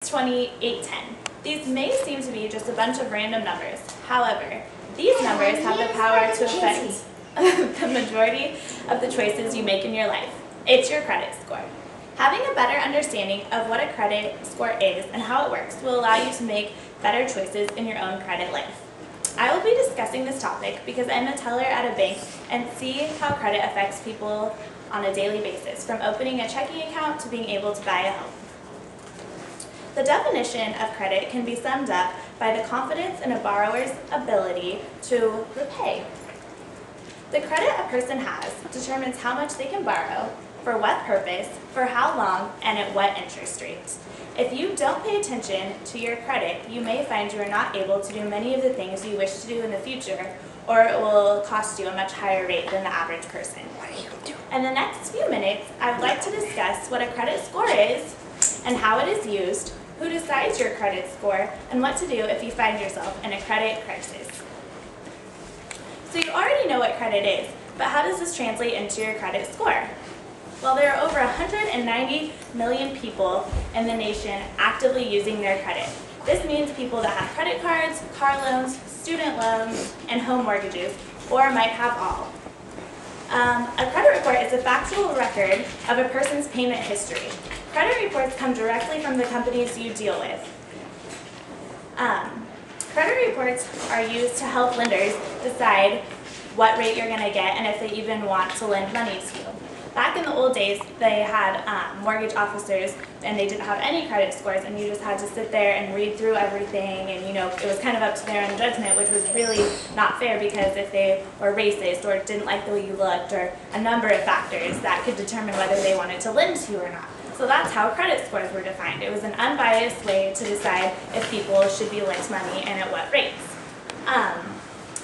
2810. These may seem to be just a bunch of random numbers. However, these numbers have the power to affect the majority of the choices you make in your life. It's your credit score. Having a better understanding of what a credit score is and how it works will allow you to make better choices in your own credit life. I will be discussing this topic because I'm a teller at a bank and see how credit affects people on a daily basis, from opening a checking account to being able to buy a home. The definition of credit can be summed up by the confidence in a borrower's ability to repay. The credit a person has determines how much they can borrow, for what purpose, for how long, and at what interest rates. If you don't pay attention to your credit, you may find you are not able to do many of the things you wish to do in the future, or it will cost you a much higher rate than the average person. In the next few minutes, I would like to discuss what a credit score is and how it is used, who decides your credit score, and what to do if you find yourself in a credit crisis. So you already know what credit is, but how does this translate into your credit score? Well, there are over 190 million people in the nation actively using their credit. This means people that have credit cards, car loans, student loans, and home mortgages, or might have all. A credit report is a factual record of a person's payment history. Credit reports come directly from the companies you deal with. Credit reports are used to help lenders decide what rate you're going to get and if they even want to lend money to you. Back in the old days, they had mortgage officers and they didn't have any credit scores, and you just had to sit there and read through everything, and it was kind of up to their own judgment, which was really not fair, because if they were racist or didn't like the way you looked, or a number of factors that could determine whether they wanted to lend to you or not. So that's how credit scores were defined. It was an unbiased way to decide if people should be lent money and at what rates.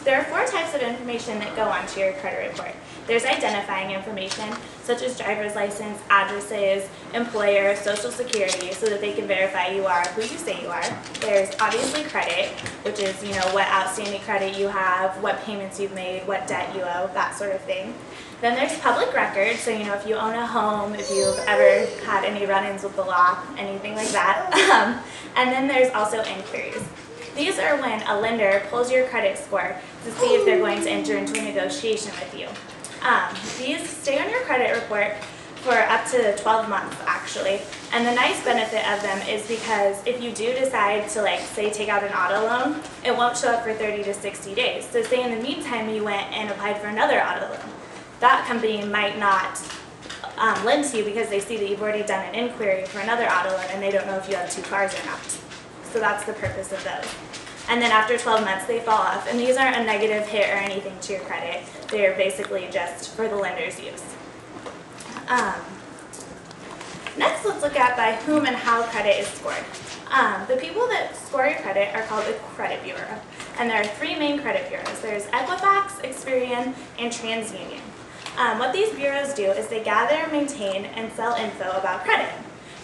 There are 4 types of information that go onto your credit report. There's identifying information, such as driver's license, addresses, employer, social security, so that they can verify you are who you say you are. There's obviously credit, which is what outstanding credit you have, what payments you've made, what debt you owe, that sort of thing. Then there's public record, so if you own a home, if you've ever had any run-ins with the law, anything like that. And then there's also inquiries. These are when a lender pulls your credit score to see if they're going to enter into a negotiation with you. These stay on your credit report for up to 12 months, actually. And the nice benefit of them is because if you do decide to, say, take out an auto loan, it won't show up for 30 to 60 days. So say in the meantime you went and applied for another auto loan. That company might not lend to you because they see that you've already done an inquiry for another auto loan and they don't know if you have 2 cars or not. So that's the purpose of those. And then after 12 months, they fall off. And these aren't a negative hit or anything to your credit. They're basically just for the lender's use. Next, let's look at by whom and how credit is scored. The people that score your credit are called the credit bureau. And there are 3 main credit bureaus. There's Equifax, Experian, and TransUnion. What these bureaus do is they gather, maintain, and sell info about credit.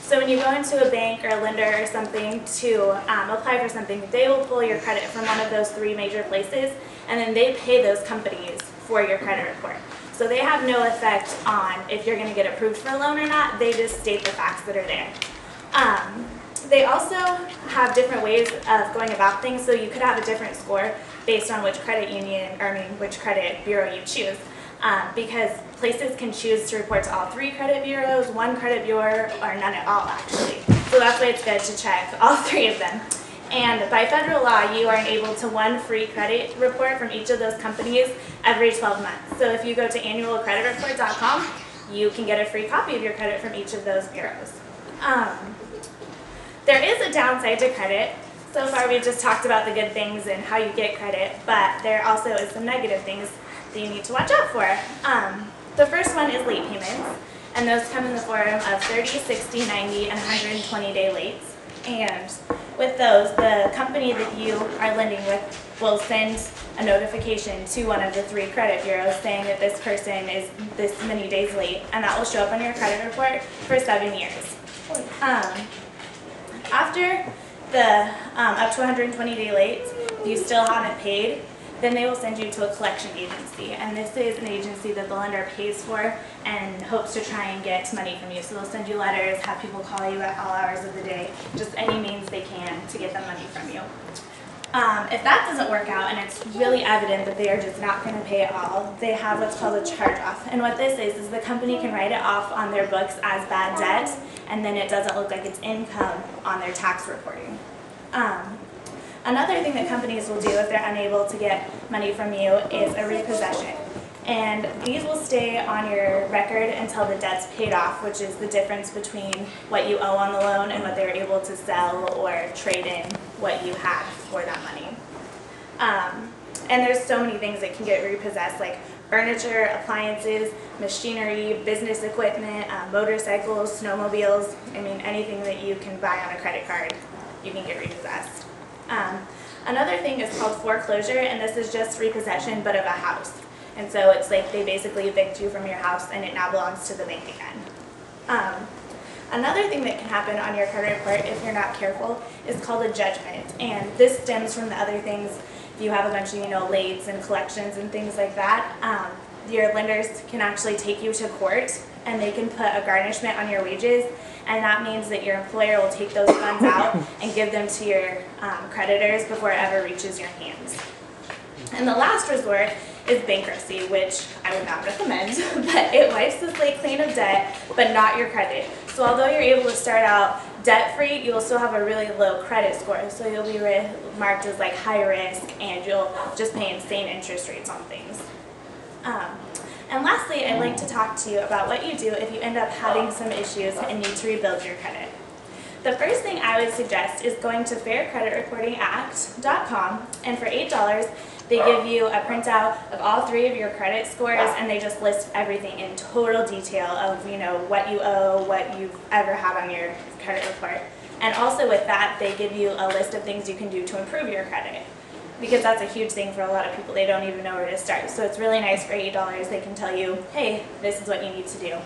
So when you go into a bank or a lender or something to apply for something, they will pull your credit from one of those 3 major places, and then they pay those companies for your credit report. So they have no effect on if you're going to get approved for a loan or not. They just state the facts that are there. They also have different ways of going about things, so you could have a different score based on which which credit bureau you choose. Because places can choose to report to all 3 credit bureaus, 1 credit bureau, or none at all, actually. So that's why it's good to check all 3 of them. And by federal law, you are able to 1 free credit report from each of those companies every 12 months. So if you go to annualcreditreport.com, you can get a free copy of your credit from each of those bureaus. There is a downside to credit. So far we've just talked about the good things and how you get credit, but there also is some negative things that you need to watch out for. The first one is late payments, and those come in the form of 30, 60, 90, and 120-day lates. And with those, the company that you are lending with will send a notification to one of the 3 credit bureaus saying that this person is this many days late, and that will show up on your credit report for 7 years. After the up to 120-day late, if you still haven't paid, then they will send you to a collection agency. And this is an agency that the lender pays for and hopes to try and get money from you. So they'll send you letters, have people call you at all hours of the day, just any means they can to get the money from you. If that doesn't work out and it's really evident that they are just not going to pay it all, they have what's called a charge-off. And what this is the company can write it off on their books as bad debt, and then it doesn't look like it's income on their tax reporting. Another thing that companies will do if they're unable to get money from you is a repossession. And these will stay on your record until the debt's paid off, which is the difference between what you owe on the loan and what they were able to sell or trade in what you had for that money. And there's so many things that can get repossessed, like furniture, appliances, machinery, business equipment, motorcycles, snowmobiles. I mean, anything that you can buy on a credit card, you can get repossessed. Another thing is called foreclosure, and this is just repossession but of a house. And so it's like they basically evict you from your house and it now belongs to the bank again. Another thing that can happen on your credit report if you're not careful is called a judgment. And this stems from the other things. If you have a bunch of, lates and collections and things like that, your lenders can actually take you to court and they can put a garnishment on your wages. And that means that your employer will take those funds out and give them to your creditors before it ever reaches your hands. And the last resort is bankruptcy, which I would not recommend, but it wipes the slate clean of debt, but not your credit. So although you're able to start out debt-free, you'll still have a really low credit score. So you'll be marked as like high risk, and you'll just pay insane interest rates on things. And lastly, I'd like to talk to you about what you do if you end up having some issues and need to rebuild your credit. The first thing I would suggest is going to faircreditreportingact.com, and for $8, they give you a printout of all 3 of your credit scores, and they just list everything in total detail of what you owe, what you've ever had on your credit report. And also with that, they give you a list of things you can do to improve your credit, because that's a huge thing for a lot of people. They don't even know where to start. So it's really nice for $8. They can tell you, hey, this is what you need to do.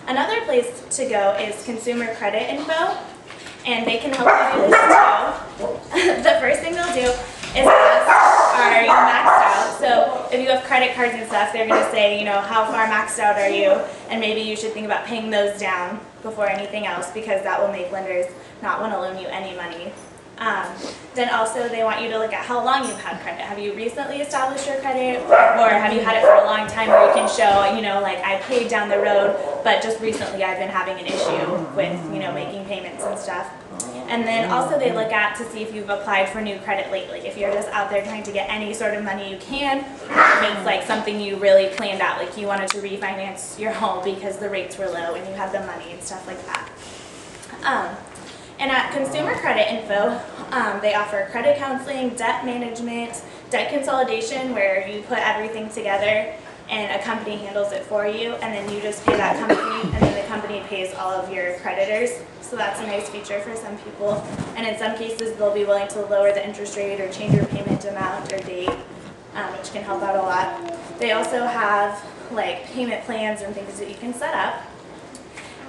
Another place to go is Consumer Credit Info, and they can help you do this too. The first thing they'll do is ask, are you maxed out? So if you have credit cards and stuff, they're going to say, how far maxed out are you? And maybe you should think about paying those down before anything else, because that will make lenders not want to loan you any money. Then also they want you to look at how long you've had credit. Have you recently established your credit, or have you had it for a long time where you can show, like I paid down the road, but just recently I've been having an issue with, making payments and stuff. And then also they look at to see if you've applied for new credit lately. If you're just out there trying to get any sort of money you can, if it's like something you really planned out, like you wanted to refinance your home because the rates were low and you had the money and stuff like that. And at Consumer Credit Info, they offer credit counseling, debt management, debt consolidation, where you put everything together and a company handles it for you, and then you just pay that company, and then the company pays all of your creditors. So that's a nice feature for some people. And in some cases, they'll be willing to lower the interest rate or change your payment amount or date, which can help out a lot. They also have like payment plans and things that you can set up.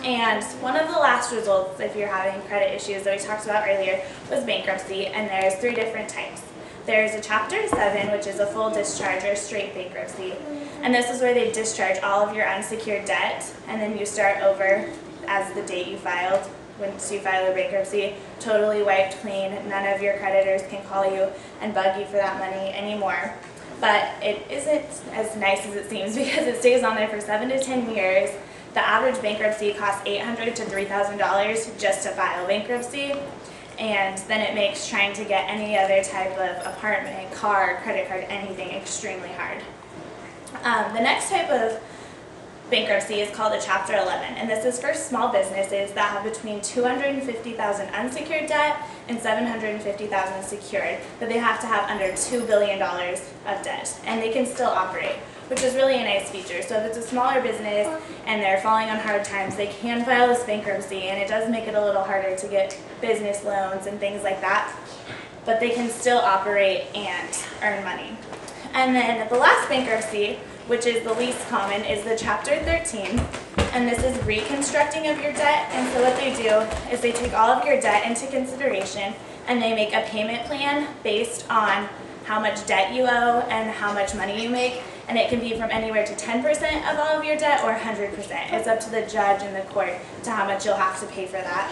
And one of the last results, if you're having credit issues that we talked about earlier, was bankruptcy, and there's 3 different types. There's a Chapter 7, which is a full discharge or straight bankruptcy, and this is where they discharge all of your unsecured debt, and then you start over as the date you filed. Once you file your bankruptcy, totally wiped clean. None of your creditors can call you and bug you for that money anymore. But it isn't as nice as it seems, because it stays on there for 7 to 10 years. The average bankruptcy costs $800 to $3,000 just to file bankruptcy, and then it makes trying to get any other type of apartment, car, credit card, anything extremely hard. The next type of bankruptcy is called a Chapter 11, and this is for small businesses that have between $250,000 unsecured debt and $750,000 secured, but they have to have under $2 billion of debt, and they can still operate, which is really a nice feature. So if it's a smaller business and they're falling on hard times, they can file this bankruptcy, and it does make it a little harder to get business loans and things like that, but they can still operate and earn money. And then the last bankruptcy, which is the least common, is the Chapter 13, and this is reconstructing of your debt. And so what they do is they take all of your debt into consideration, and they make a payment plan based on how much debt you owe and how much money you make, and it can be from anywhere to 10% of all of your debt or 100%. It's up to the judge and the court to how much you'll have to pay for that.